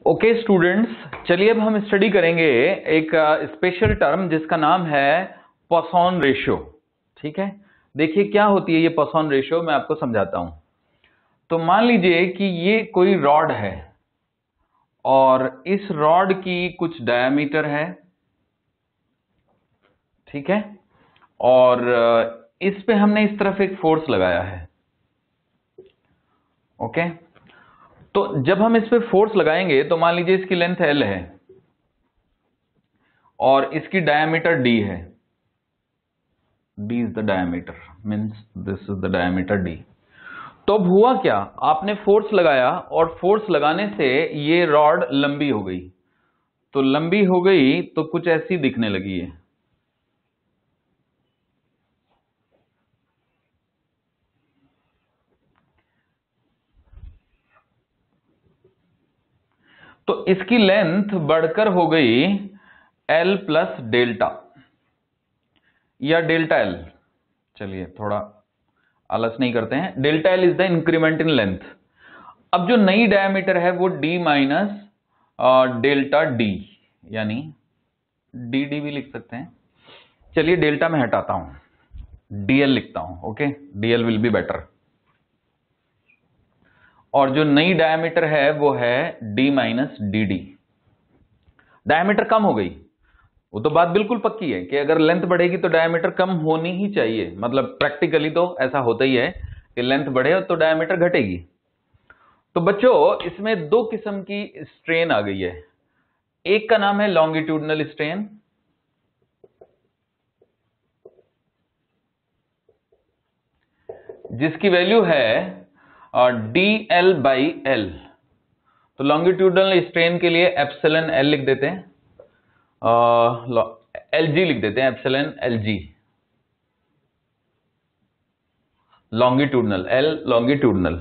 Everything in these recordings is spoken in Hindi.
ओके स्टूडेंट्स, चलिए अब हम स्टडी करेंगे एक स्पेशल टर्म जिसका नाम है पॉसॉन रेशियो। ठीक है, देखिए क्या होती है ये पॉसॉन रेशियो, मैं आपको समझाता हूं। तो मान लीजिए कि ये कोई रॉड है और इस रॉड की कुछ डायमीटर है, ठीक है, और इस पे हमने इस तरफ एक फोर्स लगाया है। ओके, तो जब हम इस पे फोर्स लगाएंगे तो मान लीजिए इसकी लेंथ L है और इसकी डायमीटर D है। D is the diameter, means this is the diameter D। तो अब हुआ क्या, आपने फोर्स लगाया और फोर्स लगाने से ये रॉड लंबी हो गई। तो लंबी हो गई तो कुछ ऐसी दिखने लगी है। तो इसकी लेंथ बढ़कर हो गई L प्लस डेल्टा या डेल्टा L। चलिए थोड़ा आलस नहीं करते हैं, delta L is the increment in length. अब जो नई डायमीटर है वो D माइनस डेल्टा D, यानी डी भी लिख सकते हैं। चलिए डेल्टा में हटाता हूं, DL लिखता हूं। Okay, DL will be better. और जो नई डायमीटर है वो है D माइनस DD। डायमीटर कम हो गई, वो तो बात बिल्कुल पक्की है कि अगर लेंथ बढ़ेगी तो डायमीटर कम होनी ही चाहिए, मतलब प्रैक्टिकली तो ऐसा होता ही है कि लेंथ बढ़े तो डायमीटर घटेगी। तो बच्चों इसमें दो किस्म की स्ट्रेन आ गई है। एक का नाम है लॉन्गिट्यूडनल स्ट्रेन, जिसकी वैल्यू है DL बाई L। तो लॉन्गिट्यूडनल स्ट्रेन के लिए एप्सिलन L लिख देते हैं, LG लिख देते हैं, epsilon LG। Longitudinal L longitudinal,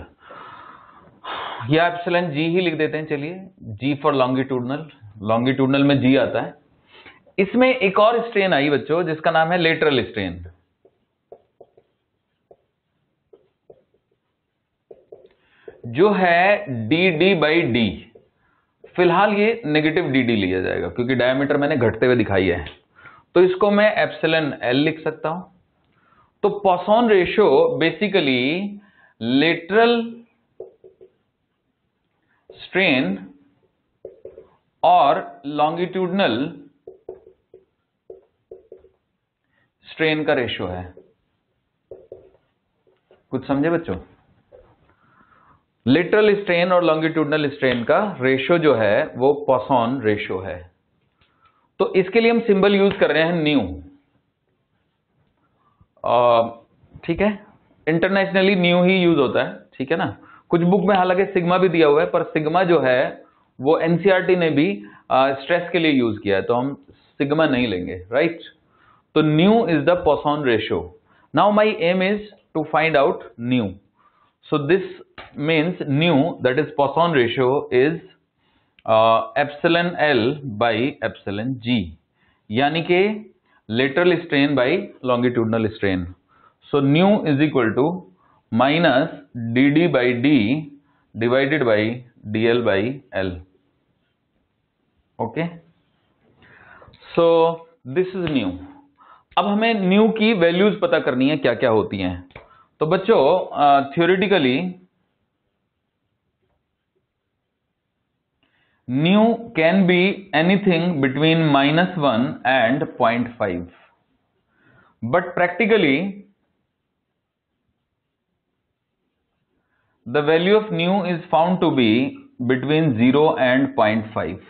या एप्सिलन G ही लिख देते हैं। चलिए G फॉर लॉन्गिट्यूडनल, लॉन्गिट्यूडनल में G आता है। इसमें एक और स्ट्रेन आई बच्चों जिसका नाम है लेटरल स्ट्रेन, जो है DD बाई D। फिलहाल ये नेगेटिव DD लिया जाएगा क्योंकि डायमीटर मैंने घटते हुए दिखाई है, तो इसको मैं एप्सिलन L लिख सकता हूं। तो पॉसॉन रेशियो बेसिकली लेटरल स्ट्रेन और लॉन्गिट्यूडनल स्ट्रेन का रेशियो है। कुछ समझे बच्चों? लेटरल स्ट्रेन और लॉन्गिट्यूडनल स्ट्रेन का रेशियो जो है वो पॉसॉन रेशियो है। तो इसके लिए हम सिंबल यूज कर रहे हैं न्यू। ठीक है, इंटरनेशनली न्यू ही यूज होता है, ठीक है ना। कुछ बुक में हालांकि सिग्मा भी दिया हुआ है, पर सिग्मा जो है वो एनसीईआरटी ने भी स्ट्रेस के लिए यूज किया है, तो हम सिग्मा नहीं लेंगे, राइट। तो nu is the Poisson ratio. Now my aim is to find out nu. So this means nu, that is Poisson ratio, is epsilon L by epsilon G, यानी कि lateral strain by longitudinal strain. So nu is equal to minus DD by D divided by DL by L. Okay. So this is nu. अब हमें nu की वैल्यूज पता करनी है क्या क्या होती हैं। तो बच्चों theoretically nu can be anything between -1 and 0.5, but practically the value of nu is found to be between 0 and 0.5।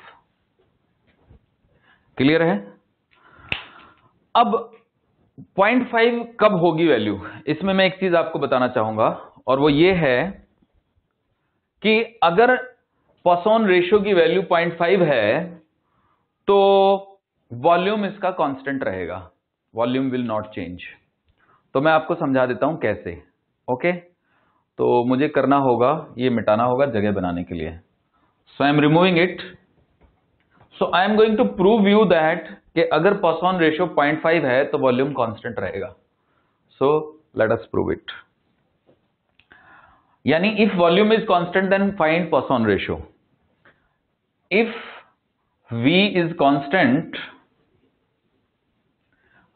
Clear है? अब 0.5 कब होगी वैल्यू, इसमें मैं एक चीज आपको बताना चाहूंगा, और वो ये है कि अगर पॉसॉन रेशियो की वैल्यू 0.5 है तो वॉल्यूम इसका कांस्टेंट रहेगा, वॉल्यूम विल नॉट चेंज। तो मैं आपको समझा देता हूं कैसे। ओके, तो मुझे करना होगा, ये मिटाना होगा जगह बनाने के लिए। So I am removing it. So I am going to prove you that कि अगर पॉसॉन रेशियो 0.5 है तो वॉल्यूम कांस्टेंट रहेगा। So let us prove it. यानी if volume is constant then find Poisson ratio. इफ V is constant,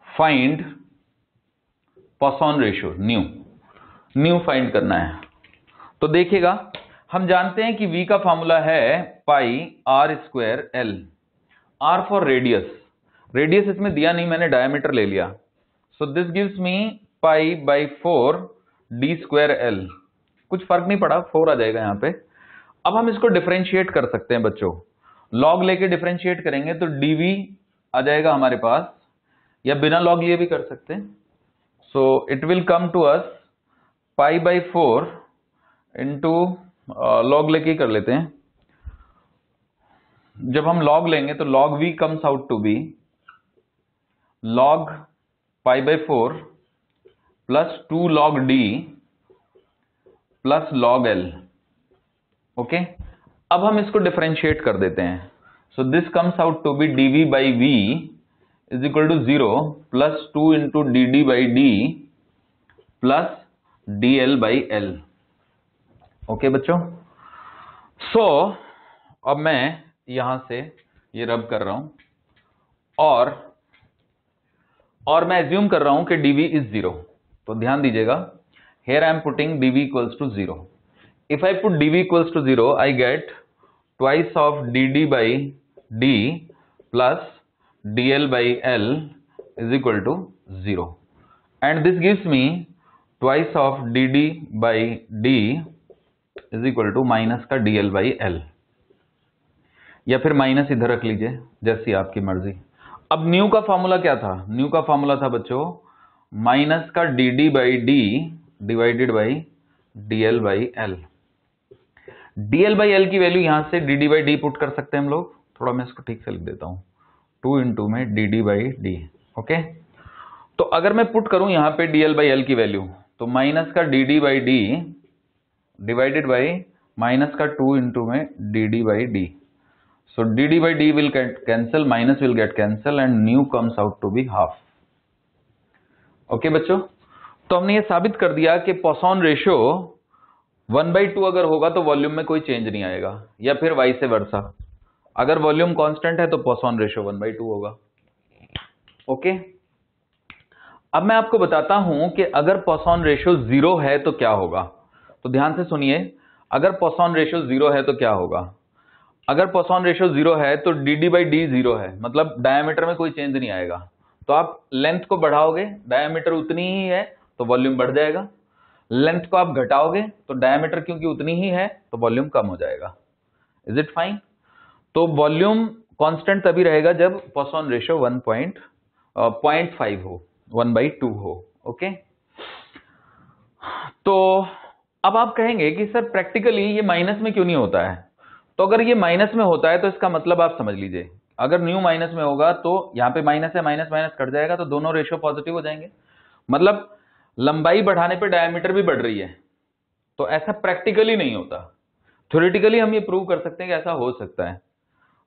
find Poisson ratio nu find करना है। तो देखिएगा, हम जानते हैं कि V का फॉर्मूला है पाई r square L, R for radius इसमें दिया नहीं, मैंने डायमीटर ले लिया। So this gives me pi by 4 d square L, कुछ फर्क नहीं पड़ा, 4 आ जाएगा यहां पे। अब हम इसको डिफरेंशिएट कर सकते हैं बच्चों, लॉग लेके डिफरेंशिएट करेंगे तो dv आ जाएगा हमारे पास, या बिना लॉग लिए भी कर सकते हैं। So it will come to us pi by 4 into, log लेके ही कर लेते हैं। जब हम लॉग लेंगे तो log v comes out to be log pi by 4 plus 2 log d plus log l। Okay, अब हम इसको डिफरेंशिएट कर देते हैं। So this comes out to be dv by v is equal to 0 plus 2 into dd by d plus dl by l। Okay बच्चों, सो अब मैं यहां से ये रब कर रहा हूं और मैं एज्यूम कर रहा हूं कि dv इज 0। तो ध्यान दीजिएगा, here I am putting dv equals to 0. If I put dv equals to 0, I get twice of dd by d plus dl by l is equal to 0, and this gives me twice of dd by d is equal to minus का dl by l, या फिर माइनस इधर रख लीजिए, जैसी आपकी मर्जी। अब न्यू का फॉर्मूला क्या था? न्यू का फॉर्मूला था बच्चों माइनस का dd by d divided by dl by l। dl by l की वैल्यू यहां से dd by d पुट कर सकते हैं हम लोग। थोड़ा मैं इसको ठीक से लिख देता हूं, 2 इंटू में dd by d। ओके, तो अगर मैं पुट करूं यहां पे dl by l की वैल्यू, तो माइनस का dd by d divided by minus का 2 इंटू में dd by d। So dd by d will cancel, minus will get cancel, and nu comes out to be half. Okay बच्चों, तो हमने ये साबित कर दिया कि पॉसॉन रेशियो 1/2 अगर होगा तो वॉल्यूम में कोई चेंज नहीं आएगा, या फिर वाइस वर्सा, अगर वॉल्यूम कांस्टेंट है तो पॉसॉन रेशियो 1/2 होगा। ओके, अब मैं आपको बताता हूं कि अगर पॉसॉन रेशियो 0 है तो क्या होगा। तो ध्यान से सुनिए, अगर पॉसॉन रेशियो 0 है तो क्या होगा। अगर पॉसॉन रेशियो 0 है तो dd by d 0 है, मतलब डायमीटर में कोई चेंज नहीं आएगा। तो आप लेंथ को बढ़ाओगे, डायमीटर उतनी ही है तो वॉल्यूम बढ़ जाएगा। लेंथ को आप घटाओगे तो डायमीटर क्योंकि उतनी ही है तो वॉल्यूम कम हो जाएगा। Is it fine? तो वॉल्यूम कांस्टेंट तभी रहेगा जब पॉसॉन रेशियो 0.5 हो, 1/2 हो। ओके, तो अब आप कहेंगे कि सर प्रैक्टिकली ये माइनस में क्यों नहीं होता है। तो अगर ये माइनस में होता है तो इसका मतलब आप समझ लीजिए, अगर न्यू माइनस में होगा तो यहां पे माइनस है, माइनस माइनस कट जाएगा तो दोनों रेशियो पॉजिटिव हो जाएंगे, मतलब लंबाई बढ़ाने पे डायमीटर भी बढ़ रही है। तो ऐसा प्रैक्टिकली नहीं होता, थ्योरेटिकली हम ये प्रूव कर सकते हैं कि ऐसा हो सकता है।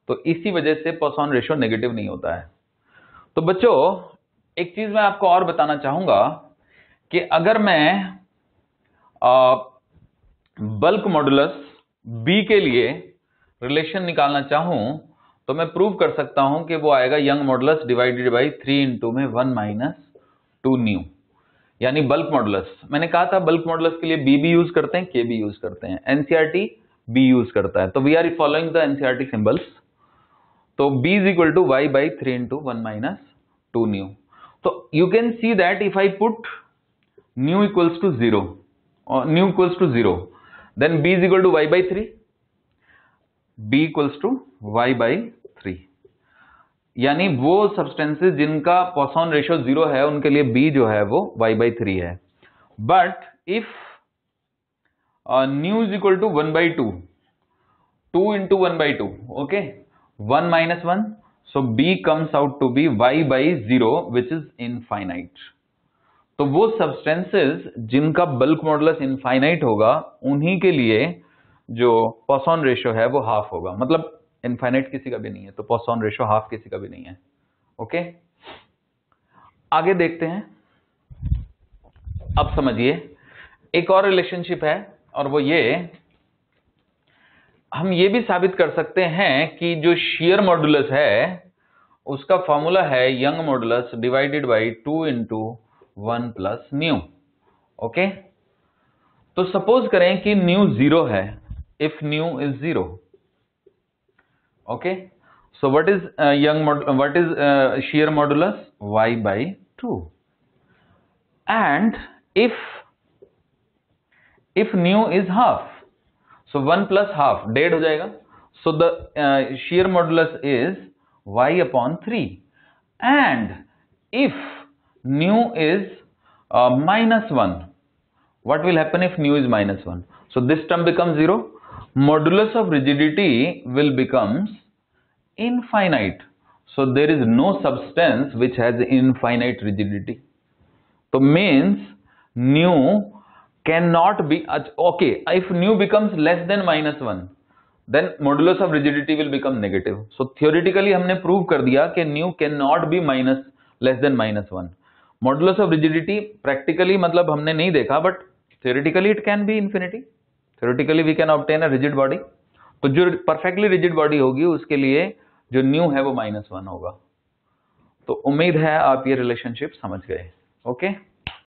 तो इसी वजह से पॉसॉन रेशियो नेगेटिव नहीं होता है। तो बच्चों एक चीज मैं आपको और बताना चाहूंगा कि अगर मैं बल्क मॉडुलस बी के लिए रिलेशन निकालना चाहूं तो मैं प्रूव कर सकता हूं कि वो आएगा young modulus divided by 3 into में 1 माइनस 2 न्यू, यानी बल्क मॉडुलस। मैंने कहा था बल्क मॉडुलस के लिए बी भी यूज करते हैं, के भी यूज करते हैं, एनसीईआरटी बी यूज करता है। तो we are following the NCERT symbols. तो b is equal to y by 3 into 1 minus 2 nu. तो you can see that if I put nu equals to 0 और nu equals to 0, then b is equal to y by 3, b equals to y by 3, यानी वो सब्सटेंसेस जिनका पॉसॉन रेशियो 0 है उनके लिए b जो है वो y बाई 3 है। But if nu is equal to 1/2, 2 into 1/2, okay, 1 minus 1, so b comes out to be y by 0 which is infinite. तो वो सब्सटेंसेस जिनका बल्क मॉडुलस इनफाइनाइट होगा उन्हीं के लिए जो पॉसॉन रेशियो है वो हाफ होगा, मतलब इनफाइनाइट किसी का भी नहीं है तो पॉसॉन रेशियो हाफ किसी का भी नहीं है। ओके, आगे देखते हैं। अब समझिए एक और रिलेशनशिप है और वो ये हम ये भी साबित कर सकते हैं कि जो shear मॉडुलस है उसका फॉर्मूला है young modulus divided by 2 into 1 plus new. Okay, तो सपोज करें कि न्यू 0 है, if nu is 0। Okay, so what is what is shear modulus? y by 2। And if nu is half, so 1 plus half dead हो जाएगा, so the shear modulus is y upon 3। and if nu is minus 1, what will happen if nu is minus 1? So this term becomes 0, modulus of rigidity will becomes infinite, so there is no substance which has infinite rigidity, so means nu cannot be okay. If nu becomes less than minus 1, then modulus of rigidity will become negative. So theoretically हमने प्रूव कर दिया कि nu cannot be less than minus 1। modulus of rigidity practically मतलब हमने नहीं देखा, but theoretically it can be infinity। theoretically we can obtain a rigid body। तो जो perfectly rigid body होगी उसके लिए जो nu है वो -1 होगा। तो उम्मीद है आप ये रिलेशनशिप समझ गए। ओके।